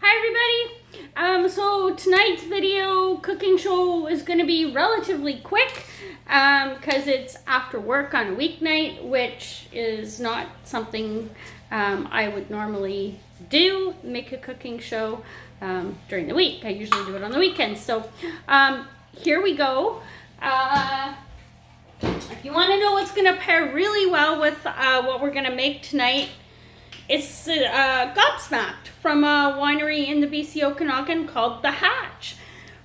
Hi everybody! So tonight's video cooking show is going to be relatively quick because it's after work on a weeknight, which is not something I would normally do, make a cooking show during the week. I usually do it on the weekends. So here we go. If you want to know what's going to pair really well with what we're going to make tonight, it's Gobsmacked from a winery in the BC Okanagan called The Hatch.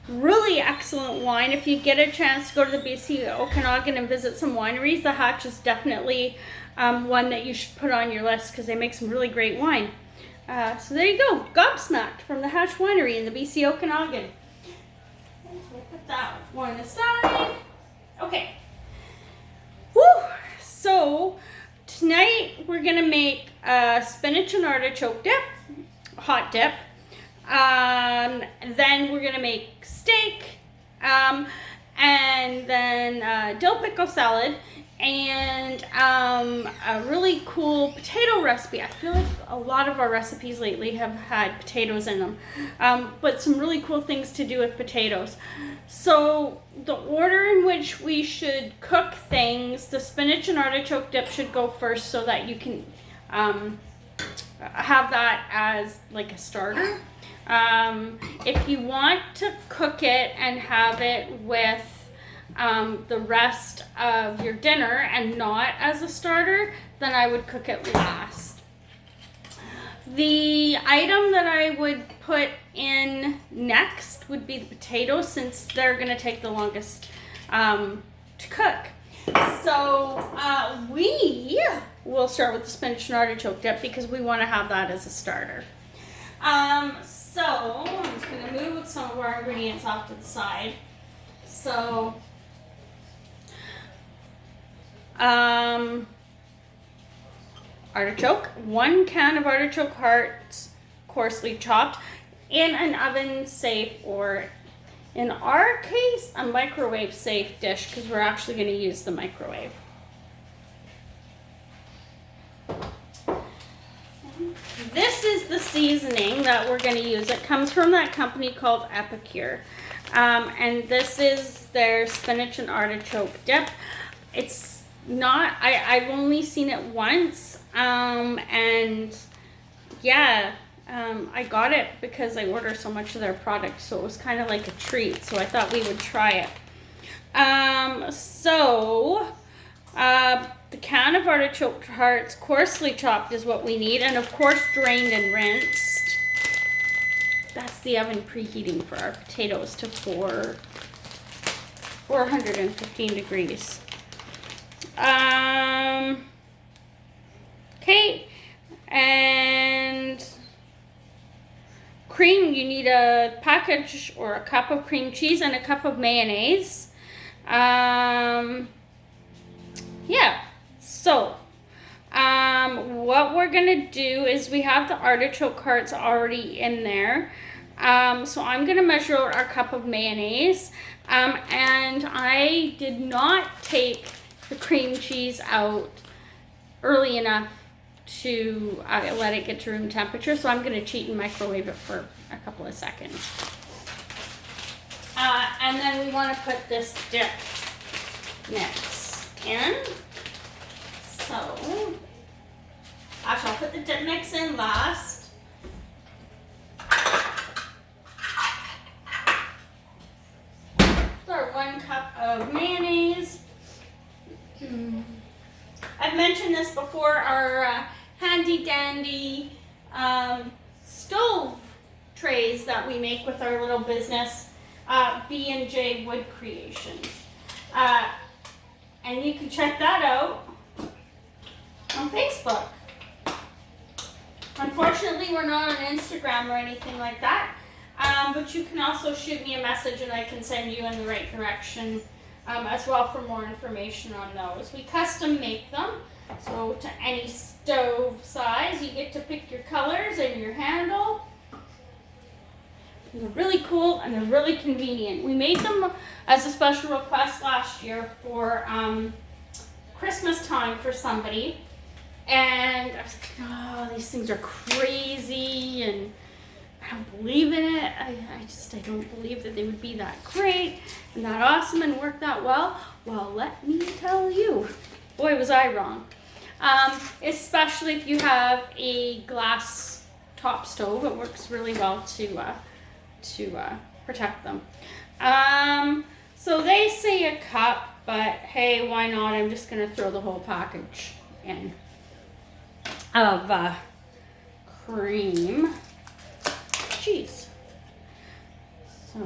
Really excellent wine. If you get a chance to go to the BC Okanagan and visit some wineries, The Hatch is definitely one that you should put on your list because they make some really great wine. So there you go, Gobsmacked from The Hatch Winery in the BC Okanagan. We'll put that one aside. Okay. Woo! So tonight we're gonna make a spinach and artichoke dip, hot dip. Then we're gonna make steak, and then dill pickle salad, and a really cool potato recipe. I feel like a lot of our recipes lately have had potatoes in them, but some really cool things to do with potatoes. So the order in which we should cook things, the spinach and artichoke dip should go first so that you can have that as like a starter. If you want to cook it and have it with the rest of your dinner and not as a starter, then I would cook it last. The item that I would put in next would be the potatoes, since they're going to take the longest to cook. So we will start with the spinach and artichoke dip because we want to have that as a starter. So I'm just going to move some of our ingredients off to the side. So artichoke, 1 can of artichoke hearts, coarsely chopped, in an oven safe, or in our case, a microwave safe dish, because we're actually going to use the microwave. This is the seasoning that we're going to use. It comes from that company called Epicure. And this is their spinach and artichoke dip. It's not, I've only seen it once, and yeah, I got it because I order so much of their product, so it was kind of like a treat, so I thought we would try it. The can of artichoke hearts, coarsely chopped, is what we need, and of course drained and rinsed. That's the oven preheating for our potatoes to 415 degrees. Okay, and cream, you need a package or a cup of cream cheese and a cup of mayonnaise. Yeah, so what we're gonna do is we have the artichoke hearts already in there. So I'm gonna measure our cup of mayonnaise, and I did not take the cream cheese out early enough to let it get to room temperature, so I'm gonna cheat and microwave it for a couple of seconds. And then we want to put this dip mix in. So actually, I'll put the dip mix in last. Our 1 cup of mayonnaise. I've mentioned this before, our handy dandy stove trays that we make with our little business, B&J Wood Creations. And you can check that out on Facebook. Unfortunately, we're not on Instagram or anything like that, but you can also shoot me a message and I can send you in the right direction as well for more information on those. We custom make them, so to any stove size, you get to pick your colors and your handle. They're really cool and they're really convenient. We made them as a special request last year for Christmas time for somebody, and I was like, oh, these things are crazy and I don't believe in it. I don't believe that they would be that great and that awesome and work that well. Well, let me tell you, boy, was I wrong. Especially if you have a glass top stove, it works really well to protect them. So they say a cup, but hey, why not? I'm just gonna throw the whole package in of cream cheese. So,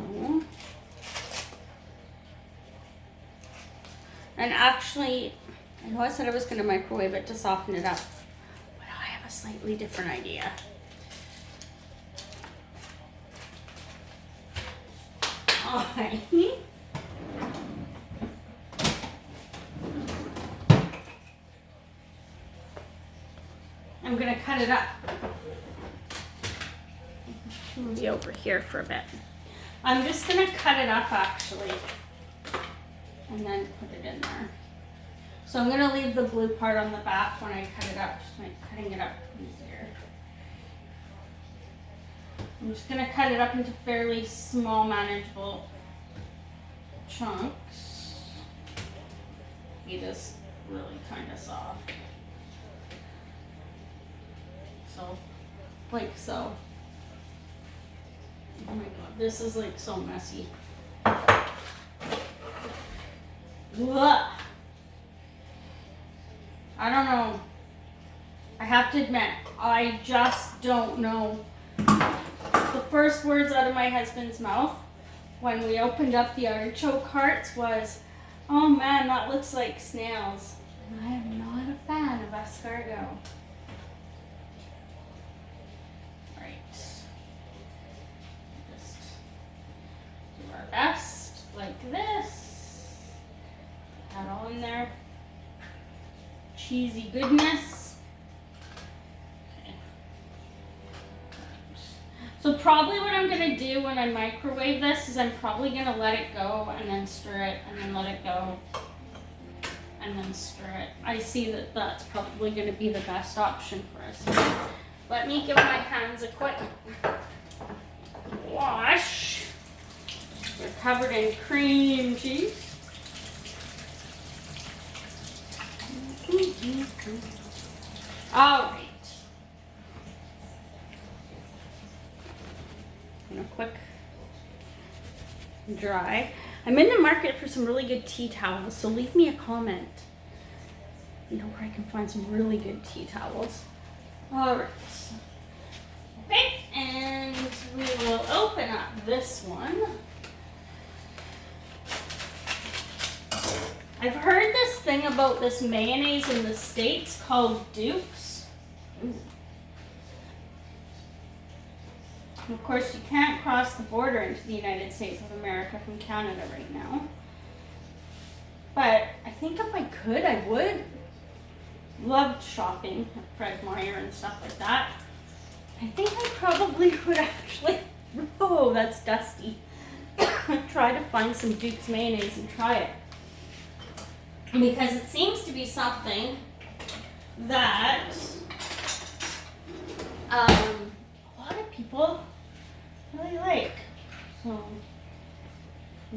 and actually, I know I said I was going to microwave it to soften it up, but I have a slightly different idea. Alright. I'm going to cut it up. Move you over here for a bit. I'm just going to cut it up actually, and then put it in there. So I'm going to leave the blue part on the back when I cut it up, just make cutting it up easier. I'm just going to cut it up into fairly small, manageable chunks. It is really kind of soft. So, like so. Oh my god, this is like so messy. Ugh. I don't know. I have to admit, I just don't know. The first words out of my husband's mouth when we opened up the artichoke carts was, "Oh man, that looks like snails." And I am not a fan of escargot. Our best, like this. Add all in there. Cheesy goodness. Okay. So probably what I'm gonna do when I microwave this is I'm probably gonna let it go and then stir it and then let it go and then stir it. I see that that's probably gonna be the best option for us. Let me give my hands a quick wash. They're covered in cream cheese. All right. And a quick dry. I'm in the market for some really good tea towels, so leave me a comment. You know where I can find some really good tea towels. All right. Okay, and we will open up this one. I've heard this thing about this mayonnaise in the States called Duke's. Ooh. And of course, you can't cross the border into the United States of America from Canada right now. But I think if I could, I would. Loved shopping at Fred Meyer and stuff like that. I think I probably would actually, oh, that's dusty. Try to find some Duke's mayonnaise and try it. Because it seems to be something that a lot of people really like. So,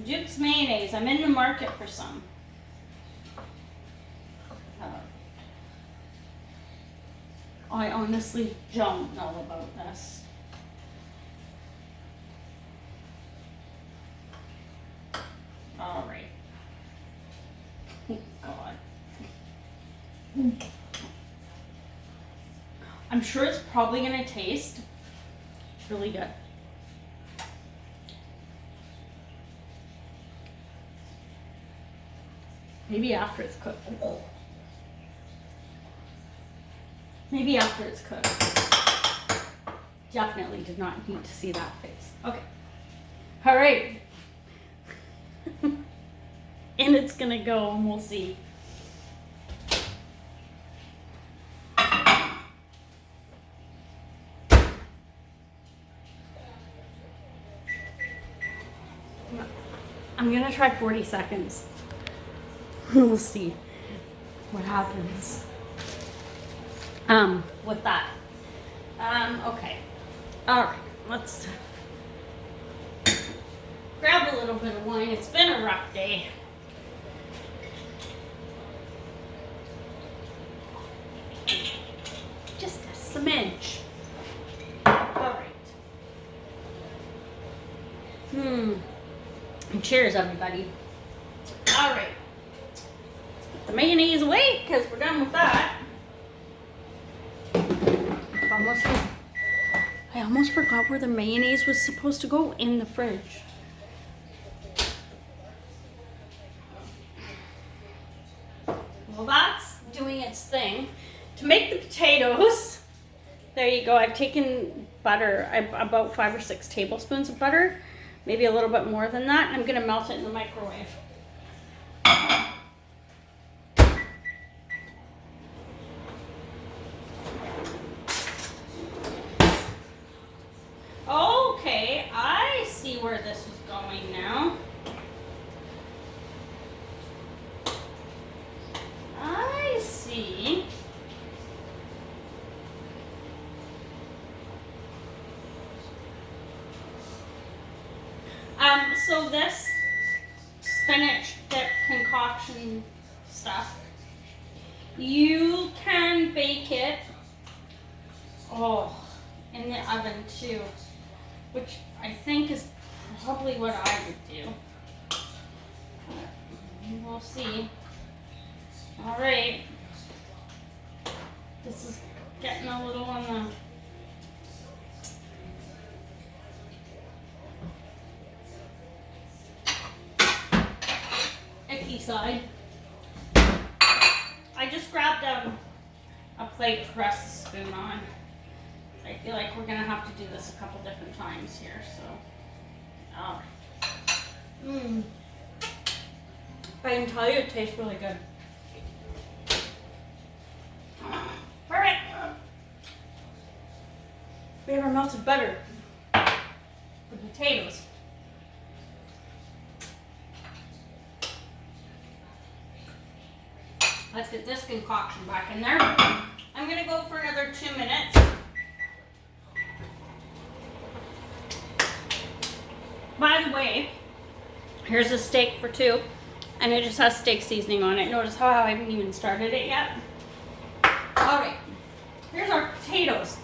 Duke's mayonnaise, I'm in the market for some. I honestly don't know about this. All right. Oh, God. I'm sure it's probably going to taste really good. Maybe after it's cooked. Maybe after it's cooked. Definitely did not need to see that face. Okay. All right. And it's gonna go and we'll see. I'm gonna try 40 seconds. We'll see what happens with that. Okay. All right. let's grab a little bit of wine. It's been a rough day. Just a smidge. All right. Cheers, everybody. All right. Let's put the mayonnaise away because we're done with that. I almost forgot where the mayonnaise was supposed to go, in the fridge. Well, that's doing its thing. To make the potatoes, there you go. I've taken butter, about 5 or 6 tablespoons of butter, maybe a little bit more than that. I'm going to melt it in the microwave. Okay, I see where this is going now. I see. So this spinach dip concoction stuff, you can bake it, in the oven too, which I think is probably what I would do. We'll see. All right. This is getting a little on the icky side. I just grabbed a plate to rest the spoon on. I feel like we're gonna have to do this a couple different times here, so. All right. I can tell you it tastes really good. Perfect. We have our melted butter. The potatoes. Let's get this concoction back in there. I'm gonna go for another 2 minutes. By the way, here's a steak for 2, and it just has steak seasoning on it. Notice how I haven't even started it yet. All right, here's our potatoes.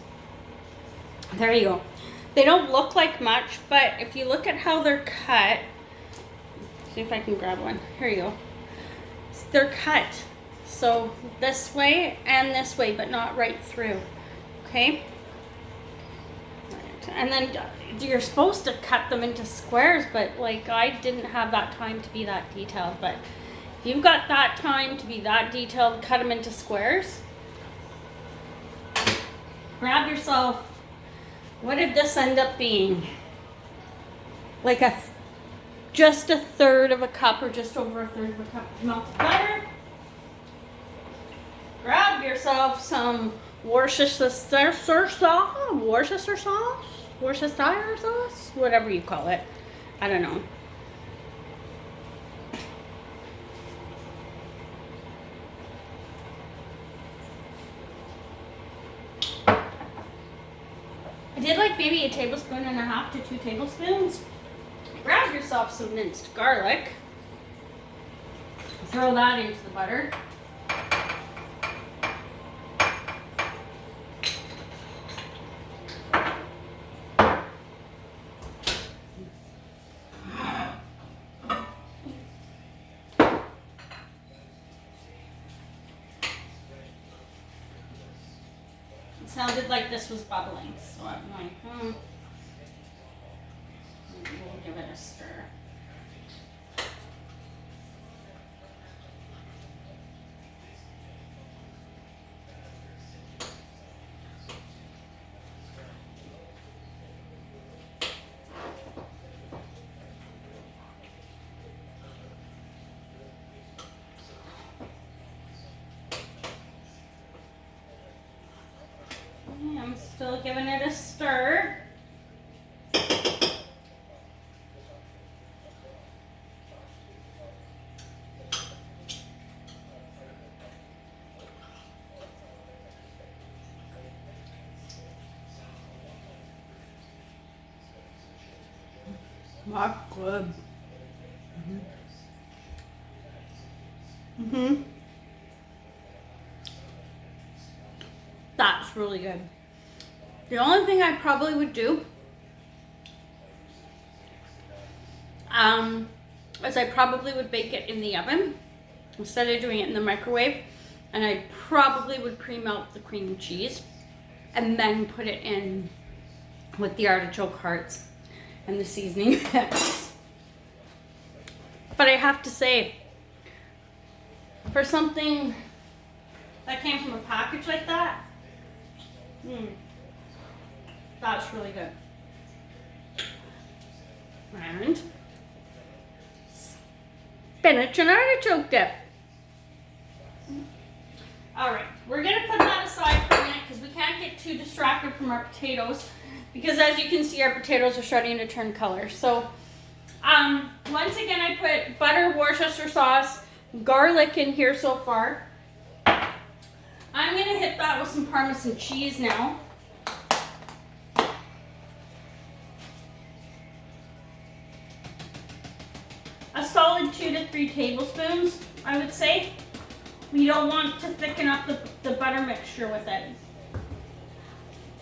There you go. They don't look like much, but if you look at how they're cut, see if I can grab one. Here you go. They're cut. So this way and this way, but not right through. Okay? Right. And then you're supposed to cut them into squares, but like I didn't have that time to be that detailed. But if you've got that time to be that detailed, cut them into squares. Grab yourself, what did this end up being? Like just a third of a cup, or just over a third of a cup of melted butter. Grab yourself some Worcestershire sauce, whatever you call it. I don't know. I did like maybe 1.5 tablespoons to 2 tablespoons. Grab yourself some minced garlic. Throw that into the butter. It sounded like this was bubbling, so I'm like, maybe we'll give it a stir. I'm still giving it a stir. That's good. Mm-hmm. That's really good. The only thing I probably would do is I probably would bake it in the oven instead of doing it in the microwave, and I probably would pre-melt the cream and cheese and then put it in with the artichoke hearts and the seasoning mix. But I have to say, for something that came from a package like that, that's really good. And spinach and artichoke dip. All right, we're gonna put that aside for a minute because we can't get too distracted from our potatoes, because as you can see, our potatoes are starting to turn color. So once again, I put butter, Worcester sauce, garlic in here so far. I'm gonna hit that with some Parmesan cheese now. A solid 2 to 3 tablespoons, I would say. We don't want to thicken up the butter mixture with it.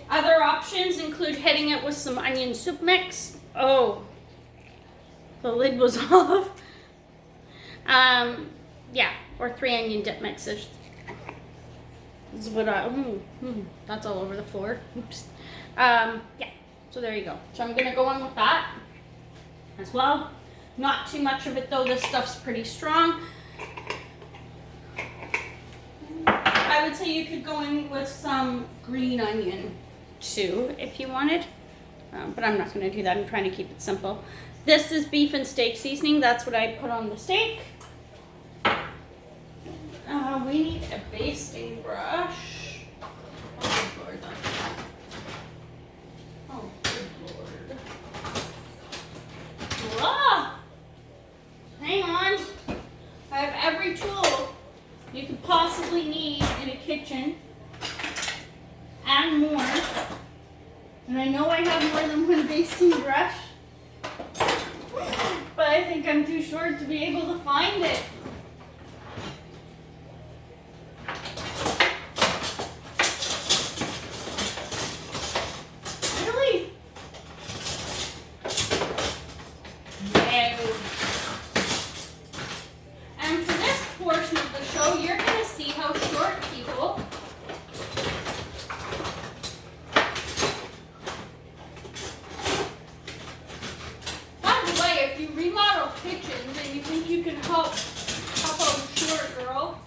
Other options include hitting it with some onion soup mix. Oh, the lid was off. Yeah, or 3 onion dip mixes. This is what that's all over the floor. Oops. Yeah, so there you go. So I'm gonna go in with that as well. Not too much of it though, this stuff's pretty strong. I would say you could go in with some green onion too if you wanted, but I'm not going to do that. I'm trying to keep it simple. This is beef and steak seasoning. That's what I put on the steak. We need a basting brush. Oh, good Lord. Oh, good Lord. Ah! Hang on. I have every tool you could possibly need in a kitchen and more. And I know I have more than one basting brush, but I think I'm too short to be able to find it. Really? No. And for this portion of the show, you're going to see how short people if you remodel kitchens and you think you can help out a short girl,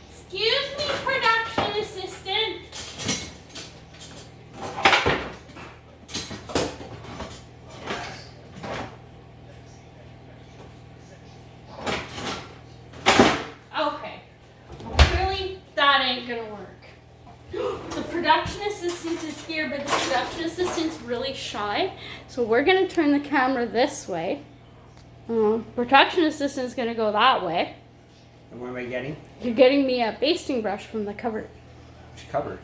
excuse me, production assistant. Okay, clearly that ain't gonna work. The production assistant is here, but the production assistant's really shy. So we're going to turn the camera this way. Production assistant's going to go that way. And what am I getting? You're getting me a basting brush from the cupboard. Which cupboard?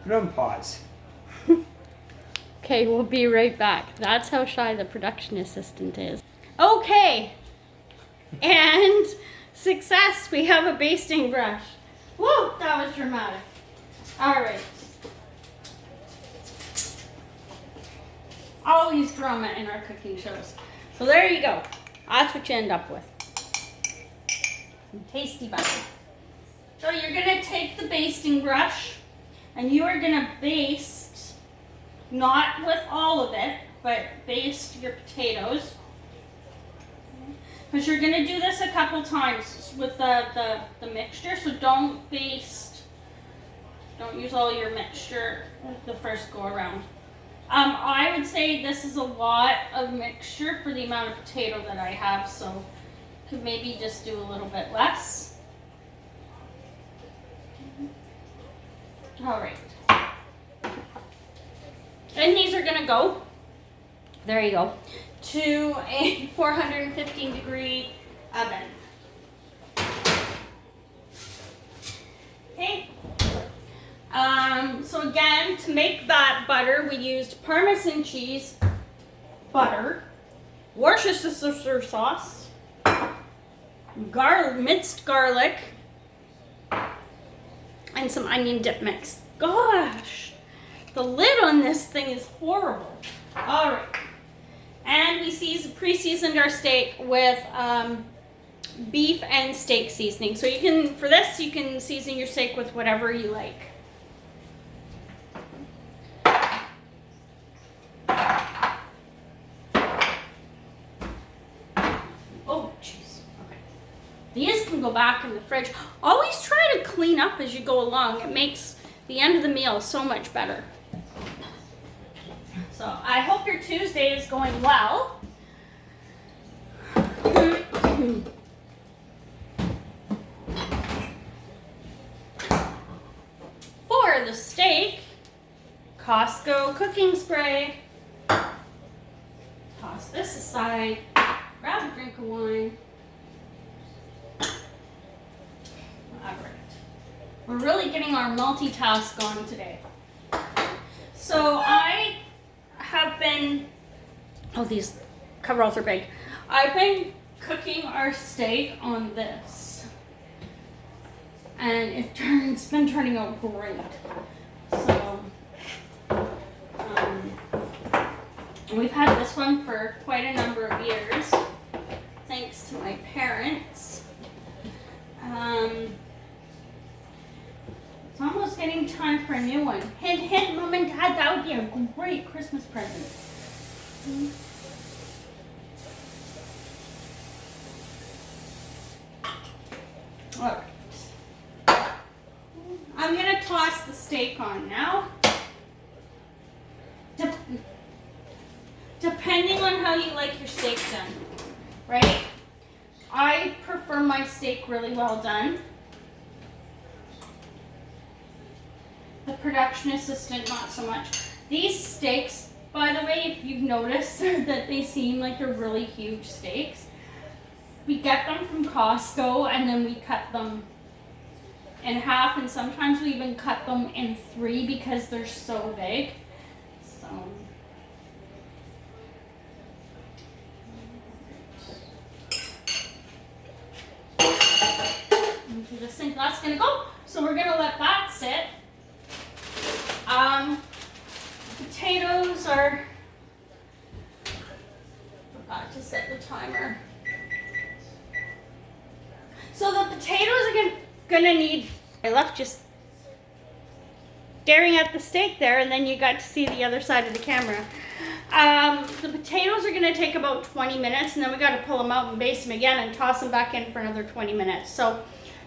Put on pause. Okay, we'll be right back. That's how shy the production assistant is. Okay. And success, we have a basting brush. Woo, that was dramatic. All right. Always drama in our cooking shows. So there you go. That's what you end up with. Some tasty butter. So you're going to take the basting brush and you are going to baste, not with all of it, but baste your potatoes. Because you're going to do this a couple times with the mixture, so don't use all your mixture the first go around. I would say this is a lot of mixture for the amount of potato that I have, so could maybe just do a little bit less. All right. And these are going to go, there you go, to a 415 degree oven. Okay. So again, to make that butter, we used Parmesan cheese, butter, Worcestershire sauce, minced garlic, and some onion dip mix. Gosh, the lid on this thing is horrible. All right, and we pre-seasoned our steak with beef and steak seasoning. So you can, for this, you can season your steak with whatever you like. Oh, jeez. Okay. These can go back in the fridge. Always try to clean up as you go along. It makes the end of the meal so much better. So I hope your Tuesday is going well. For the steak, Costco cooking spray. Toss this aside. Grab a drink of wine. Alright. We're really getting our multitask on today. So I have been, oh, these coveralls are big. I've been cooking our steak on this. And it's been turning out great. So, we've had this one for quite a number of years, thanks to my parents. It's almost getting time for a new one. Hint, hint, Mom and Dad, that would be a great Christmas present. All right. I'm gonna toss the steak on now. Depending on how you like your steak done, right? I prefer my steak really well done. The production assistant, not so much. These steaks, by the way, if you've noticed that they seem like they're really huge steaks, we get them from Costco and then we cut them in half, and sometimes we even cut them in 3 because they're so big. So into the sink, that's gonna go. So we're gonna let that sit. Potatoes are, forgot to set the timer. So the potatoes are gonna need, I left just staring at the steak there, and then you got to see the other side of the camera. The potatoes are gonna take about 20 minutes, and then we gotta pull them out and baste them again and toss them back in for another 20 minutes. So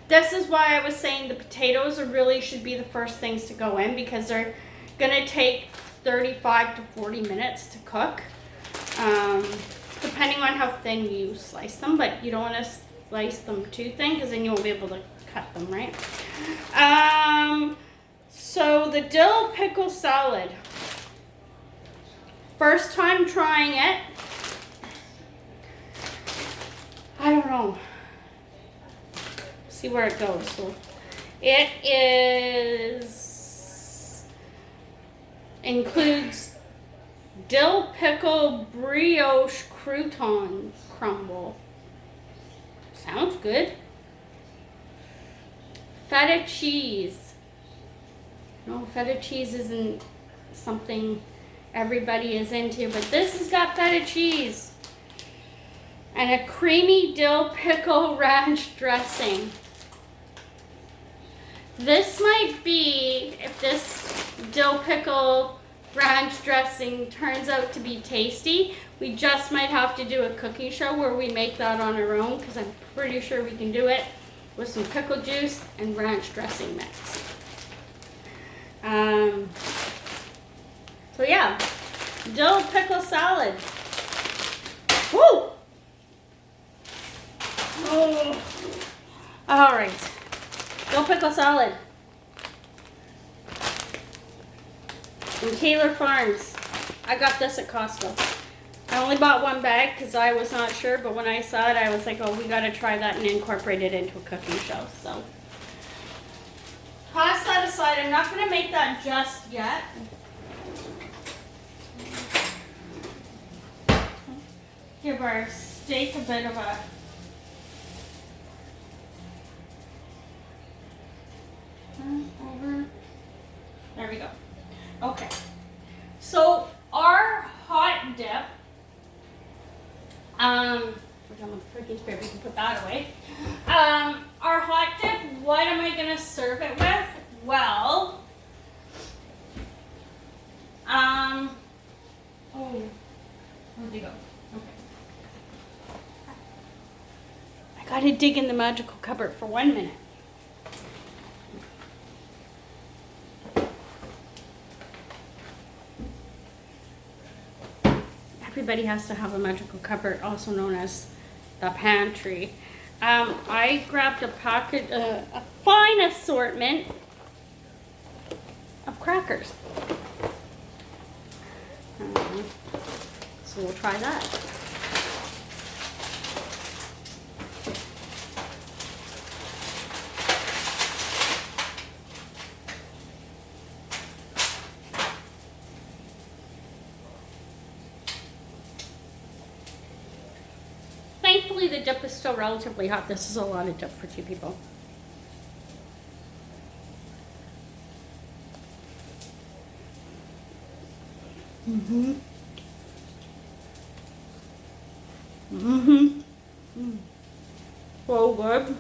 this is why I was saying the potatoes really should be the first things to go in, because they're gonna take 35 to 40 minutes to cook, depending on how thin you slice them, but you don't want to slice them too thin because then you won't be able to cut them, right? So the dill pickle salad, first time trying it. I don't know, see where it goes. So it includes dill pickle brioche crouton crumble. Sounds good. Feta cheese. No, feta cheese isn't something everybody is into, but this has got feta cheese. And a creamy dill pickle ranch dressing. This might be, if this dill pickle ranch dressing turns out to be tasty, we just might have to do a cooking show where we make that on our own, because I'm pretty sure we can do it with some pickle juice and ranch dressing mix. So yeah, dill pickle salad. Woo! Oh. All right, dill pickle salad. From Taylor Farms. I got this at Costco. I only bought one bag because I was not sure, but when I saw it, I was like, oh, we got to try that and incorporate it into a cooking show. So toss that aside. I'm not going to make that just yet. Give our steak a bit of a over. There we go. Okay. So our hot dip, we're done with the freaking spare, we can put that away. Our hot dip, what am I gonna serve it with? Well, oh, where'd they go? Okay. I gotta dig in the magical cupboard for 1 minute. Everybody has to have a magical cupboard, also known as the pantry. I grabbed a packet, a fine assortment of crackers. So we'll try that. Thankfully, the dip is still relatively hot. This is a lot of dip for 2 people. Mm-hmm. Mm-hmm. Mm. So good.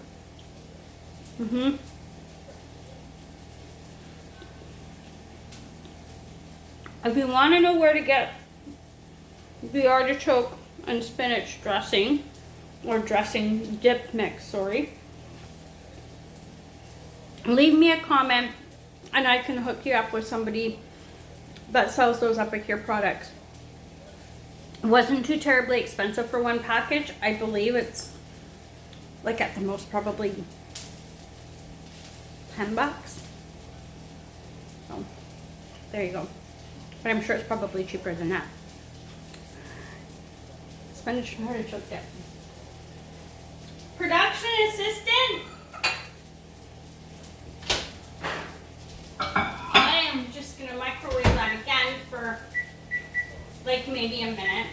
Mm-hmm. If you want to know where to get the artichoke and spinach dressing, or dressing dip mix, sorry, leave me a comment and I can hook you up with somebody that sells those Up Here products. It wasn't too terribly expensive for 1 package. I believe it's like at the most probably $10. So there you go. But I'm sure it's probably cheaper than that. Spinach and artichoke dip. Production assistant. I am just gonna microwave that again for like maybe a minute.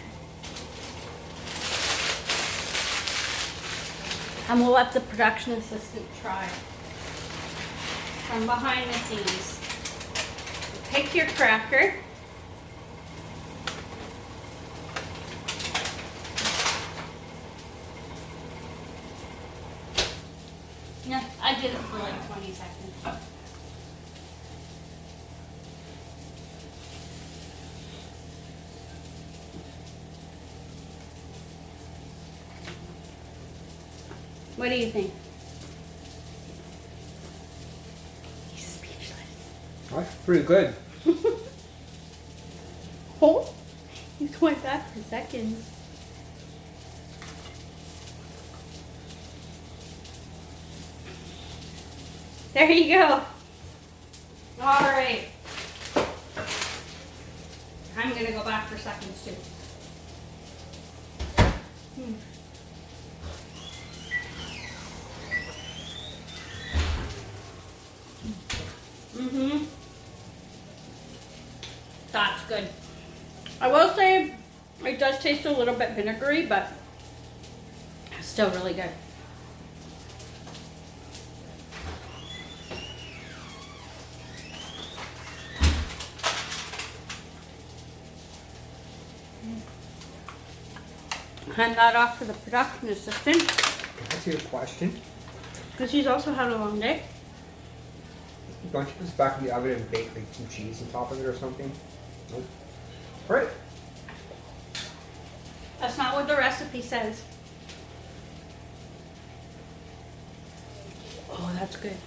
And we'll let the production assistant try from behind the scenes. Pick your cracker. Yeah, I did it for like 20 seconds. What do you think? He's speechless. That's pretty good. Oh, he's went back for seconds. There you go. All right. I'm gonna go back for seconds too. Mm-hmm. That's good. I will say it does taste a little bit vinegary, but it's still really good. Hand that off to the production assistant. Can I ask you a question? Because he's also had a long day. Don't you put this back in the oven and bake like some cheese on top of it or something? Nope. Right. That's not what the recipe says. Oh, that's good.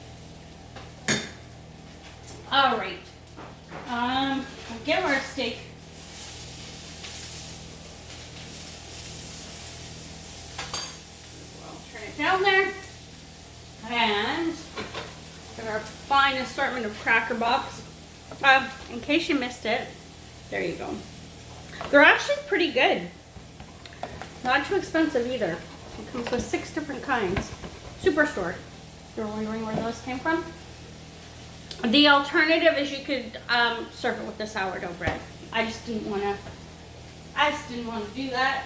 All right. I'll get our steak. I'll turn it down there. And get our fine assortment of Cracker Box. In case you missed it, there you go. They're actually pretty good. Not too expensive either. It comes with 6 different kinds. Superstore. You're wondering where those came from? The alternative is you could serve it with the sourdough bread. I just didn't want to do that.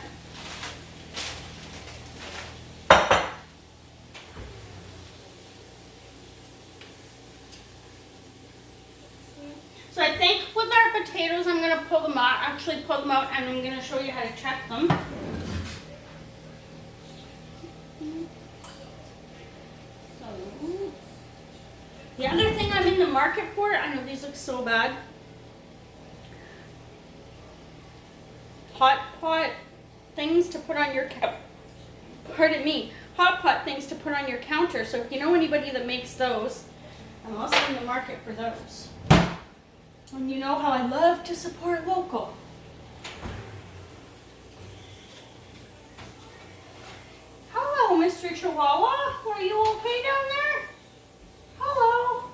So I think with our potatoes, I'm going to pull them out, and I'm going to show you how to check them. So, the other thing I'm in the market for, I know these look so bad, hot pot things to put on your hot pot things to put on your counter. So if you know anybody that makes those, I'm also in the market for those. And you know how I love to support local. Hello, Mr. Chihuahua. Are you okay down there? Hello.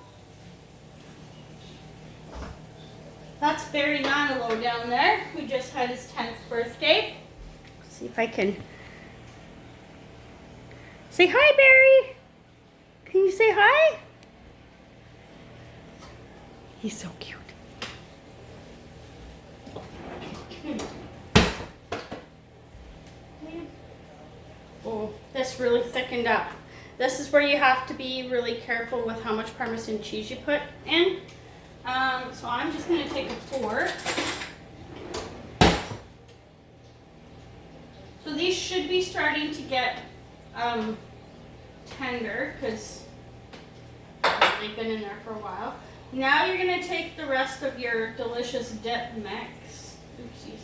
That's Barry Manilow down there, who just had his 10th birthday. Let's see if I can say hi, Barry. Can you say hi? He's so cute. Oh, this really thickened up. This is where you have to be really careful with how much Parmesan cheese you put in. So I'm just going to take a fork. So these should be starting to get tender because they've been in there for a while. Now you're going to take the rest of your delicious dip mix. Oopsies.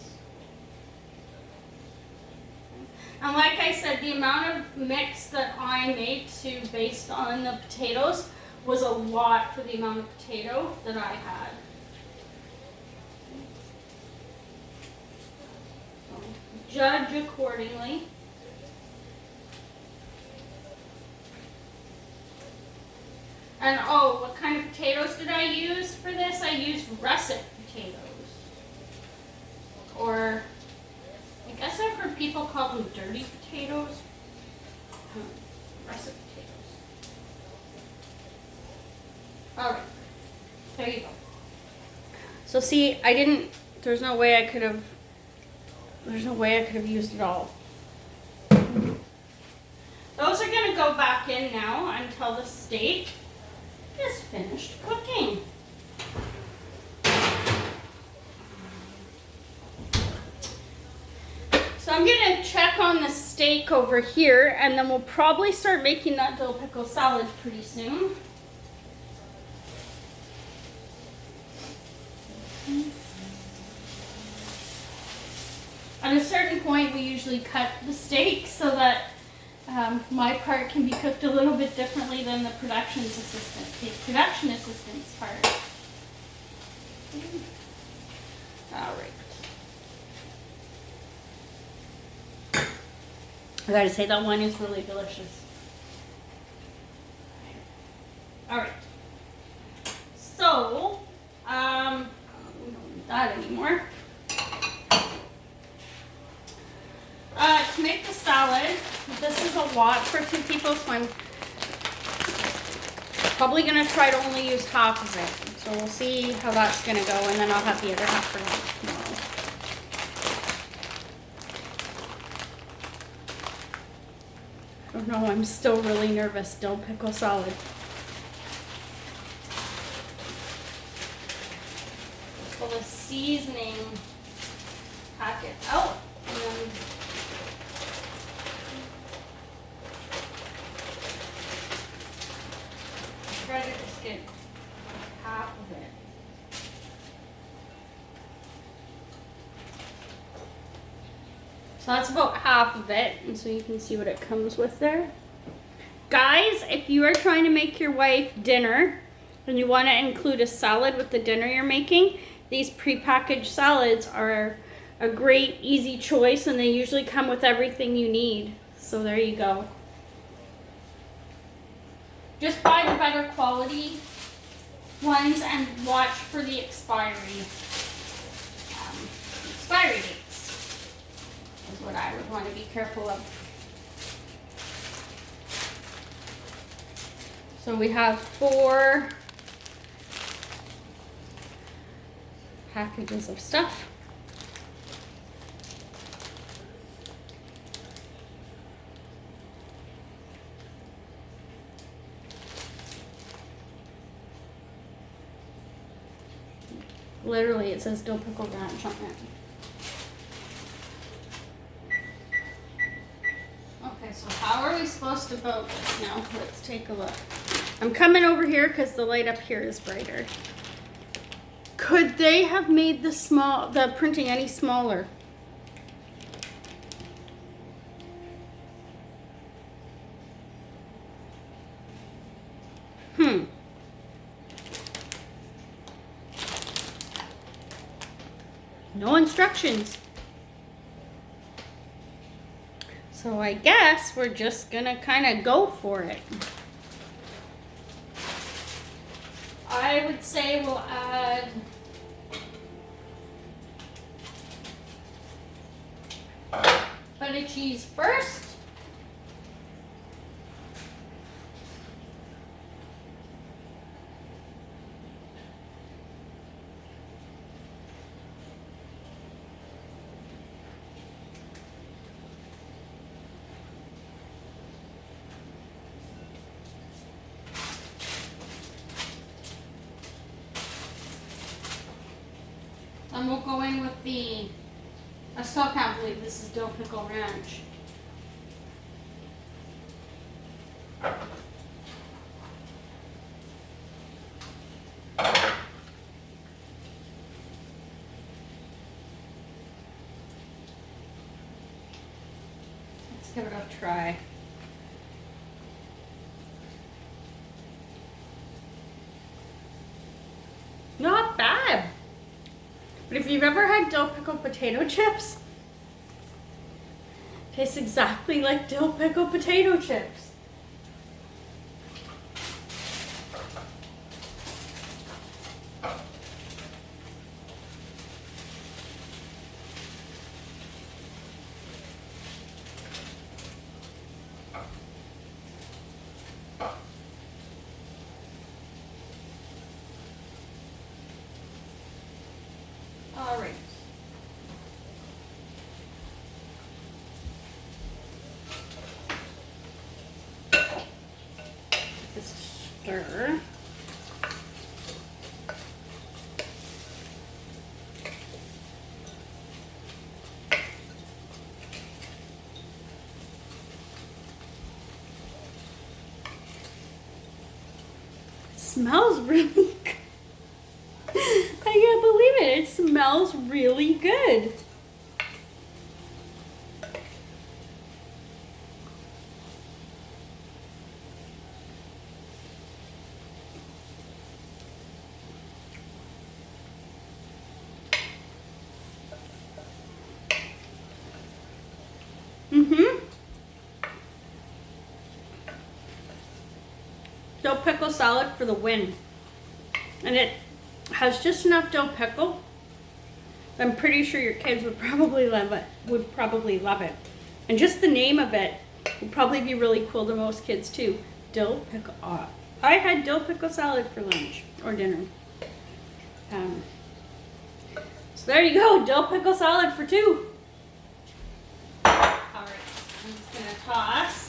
And like I said, the amount of mix that I made based on the potatoes was a lot for the amount of potato that I had. So judge accordingly. And oh, what kind of potatoes did I use for this? I used russet potatoes. Or I guess I've heard people call them dirty potatoes. Russet potatoes. Alright, there you go. So see, there's no way I could have used it all. Those are gonna go back in now until the steak is finished cooking. So I'm gonna check on the steak over here, and then we'll probably start making that dill pickle salad pretty soon. At a certain point, we usually cut the steak so that my part can be cooked a little bit differently than the production assistant's part. All right. I gotta say that one is really delicious. All right. So, we don't need that anymore. To make the salad, this is a lot for 2 people, so I'm probably gonna try to only use half of it. So we'll see how that's gonna go, and then I'll have the other half for tomorrow. Oh no, I'm still really nervous. Dill pickle salad. Pull the seasoning packet out, and then try to just get half of it. So that's about half of it, and so you can see what it comes with there. Guys, if you are trying to make your wife dinner and you want to include a salad with the dinner you're making, these prepackaged salads are a great, easy choice, and they usually come with everything you need. So there you go. Just buy the better quality ones and watch for the expiry dates. Is what I would want to be careful of. So we have 4 packages of stuff. Literally, it says dill pickle ranch on it. Okay, so how are we supposed to vote this now? Let's take a look. I'm coming over here because the light up here is brighter. Could they have made the printing any smaller? No instructions. So I guess we're just gonna kind of go for it. I would say we'll add feta cheese first. And we'll go in with I still can't believe this is dill pickle ranch. Let's give it a try. Not bad. But if you've ever had dill pickle potato chips, it tastes exactly like dill pickle potato chips. All right. Just stir. It smells really good. I can't believe it. It smells really good. Dill pickle salad for the win. And it has just enough dill pickle. I'm pretty sure your kids would probably love it. And just the name of it would probably be really cool to most kids too. Dill pickle. I had dill pickle salad for lunch or dinner. So there you go, dill pickle salad for two. All right, I'm just gonna toss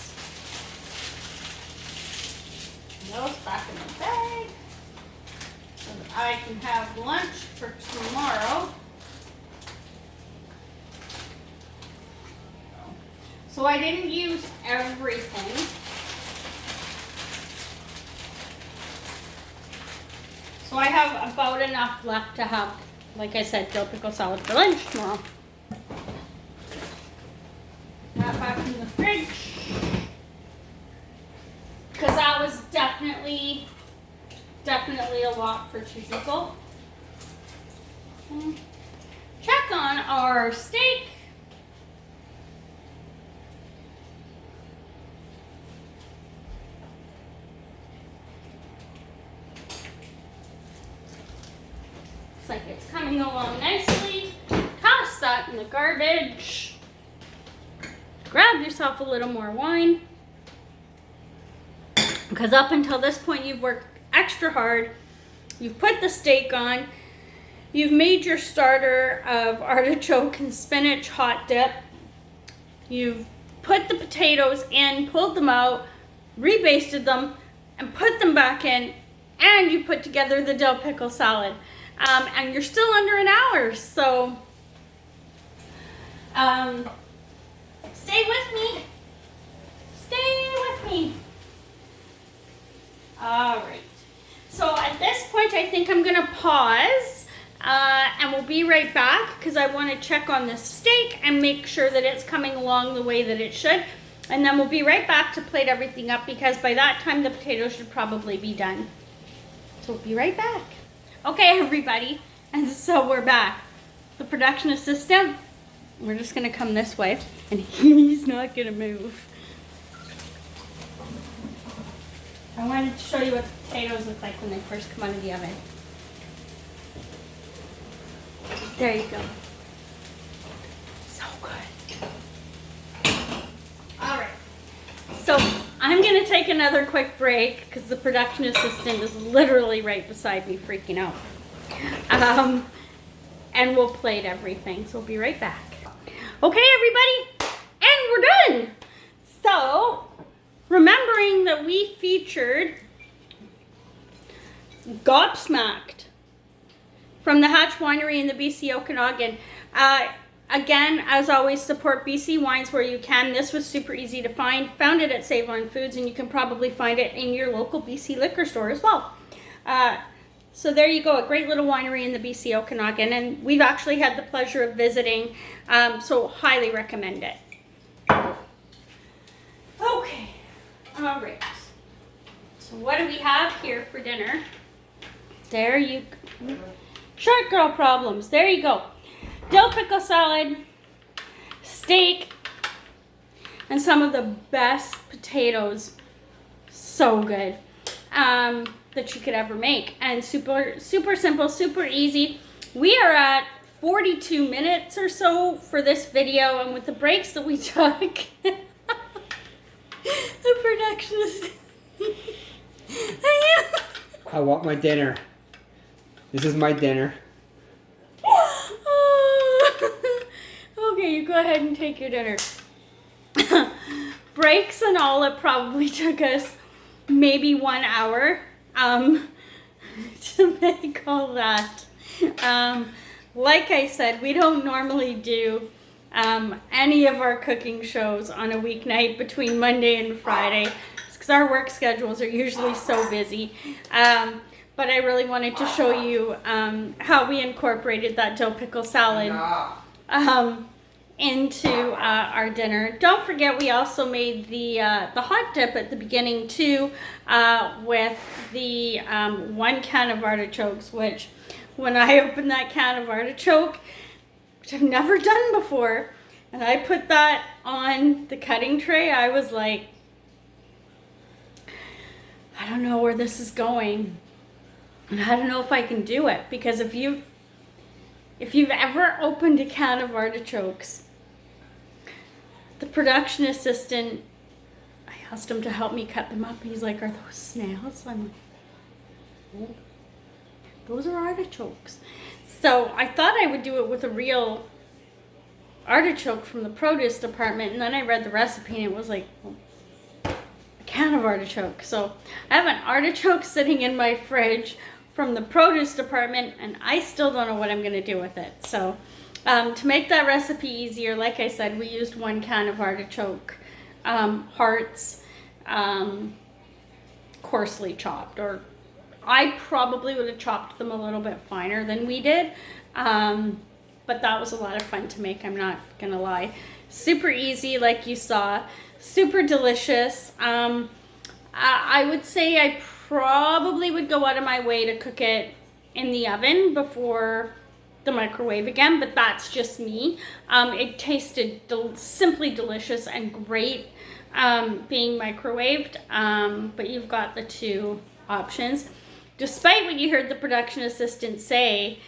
those back in the bag so that I can have lunch for tomorrow. So I didn't use everything. So I have about enough left to have, like I said, dill pickle salad for lunch tomorrow. That back in the fridge. Because that was definitely a lot for two people. Check on our steak. Looks like it's coming along nicely. Toss that in the garbage. Grab yourself a little more wine. Because up until this point, you've worked extra hard. You've put the steak on. You've made your starter of artichoke and spinach hot dip. You've put the potatoes in, pulled them out, rebasted them, and put them back in, and you put together the dill pickle salad. And you're still under an hour, so stay with me. Stay with me. All right. So at this point, I think I'm gonna pause, and we'll be right back because I want to check on the steak and make sure that it's coming along the way that it should. And then we'll be right back to plate everything up because by that time the potatoes should probably be done. So we'll be right back. Okay, everybody, and so we're back. The production assistant, we're just gonna come this way, and he's not gonna move. I wanted to show you what the potatoes look like when they first come out of the oven. There you go. So good. All right. So I'm going to take another quick break because the production assistant is literally right beside me freaking out. And we'll plate everything. So we'll be right back. Okay, everybody. And we're done. So remembering that we featured Gobsmacked from the Hatch Winery in the BC Okanagan. Again, as always, support BC wines where you can. This was super easy to find. Found it at Save On Foods, and you can probably find it in your local BC liquor store as well. So there you go, a great little winery in the BC Okanagan, and we've actually had the pleasure of visiting, so highly recommend it. Okay, all right. So what do we have here for dinner? There you go. Short girl problems. There you go. Dill pickle salad, steak, and some of the best potatoes. So good. That you could ever make. And super simple, super easy. We are at 42 minutes or so for this video, and with the breaks that we took, the production is... I want my dinner. This is my dinner. Okay, you go ahead and take your dinner. Breaks and all, it probably took us maybe 1 hour to make all that. Like I said, we don't normally do any of our cooking shows on a weeknight between Monday and Friday because our work schedules are usually so busy. But I really wanted to show you how we incorporated that dill pickle salad into our dinner. Don't forget, we also made the hot dip at the beginning too, with the 1 can of artichokes. Which, when I opened that can of artichoke, which I've never done before, and I put that on the cutting tray, I was like, I don't know where this is going. And I don't know if I can do it, because if you've ever opened a can of artichokes, the production assistant, I asked him to help me cut them up. He's like, "Are those snails?" I'm like, "Oh, those are artichokes." So I thought I would do it with a real artichoke from the produce department, and then I read the recipe and it was like, well, a can of artichoke. So I have an artichoke sitting in my fridge from the produce department, and I still don't know what I'm going to do with it. So to make that recipe easier, like I said, we used 1 can of artichoke hearts, coarsely chopped, or I probably would have chopped them a little bit finer than we did, but that was a lot of fun to make, I'm not going to lie. Super easy, like you saw, super delicious. I would say I probably would go out of my way to cook it in the oven before the microwave again, but that's just me. It tasted simply delicious and great being microwaved, but you've got the 2 options. Despite what you heard the production assistant say,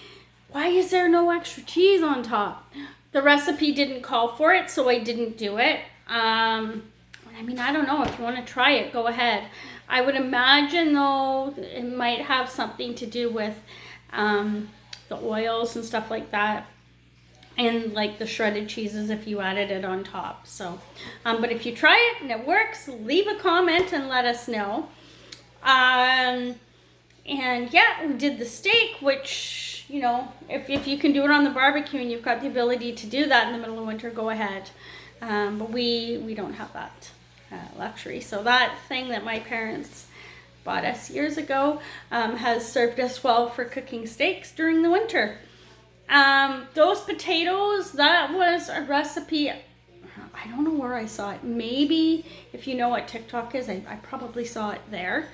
why is there no extra cheese on top? The recipe didn't call for it, so I didn't do it. I mean, I don't know. If you want to try it, go ahead. I would imagine, though, it might have something to do with the oils and stuff like that. And like the shredded cheeses if you added it on top. So, but if you try it and it works, leave a comment and let us know. And yeah, we did the steak, which, you know, if you can do it on the barbecue and you've got the ability to do that in the middle of winter, go ahead. But we don't have that luxury. So that thing that my parents bought us years ago has served us well for cooking steaks during the winter. Those potatoes, that was a recipe, I don't know where I saw it. Maybe if you know what TikTok is, I probably saw it there.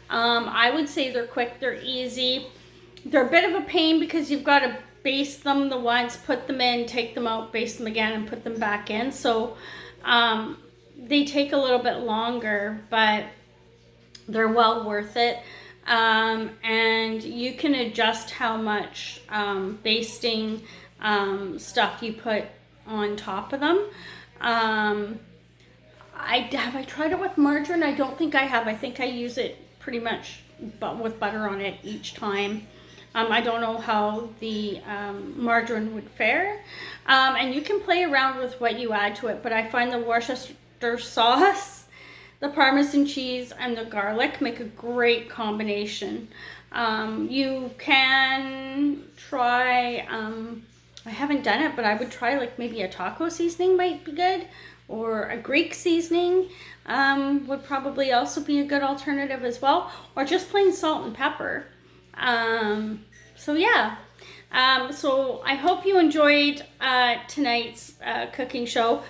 I would say they're quick, they're easy. They're a bit of a pain because you've got to baste them the once, put them in, take them out, baste them again, and put them back in. So they take a little bit longer, but they're well worth it. And you can adjust how much basting stuff you put on top of them. Have I tried it with margarine? I don't think I have. I think I use it pretty much but with butter on it each time. I don't know how the margarine would fare. And you can play around with what you add to it, but I find the Worcestershire sauce, the Parmesan cheese, and the garlic make a great combination. You can try, I haven't done it, but I would try like maybe a taco seasoning might be good, or a Greek seasoning would probably also be a good alternative as well, or just plain salt and pepper. So yeah, so I hope you enjoyed tonight's cooking show.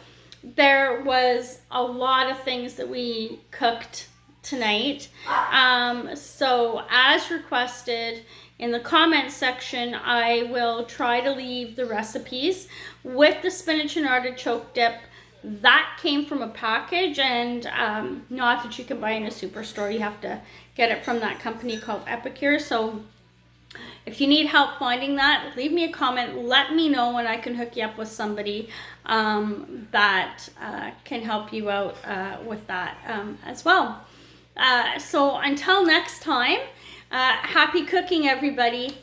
There was a lot of things that we cooked tonight. So as requested in the comments section, I will try to leave the recipes with the spinach and artichoke dip. That came from a package, and not that you can buy in a superstore. You have to get it from that company called Epicure. So if you need help finding that, leave me a comment. Let me know, and I can hook you up with somebody that can help you out with that as well. So until next time, happy cooking, everybody.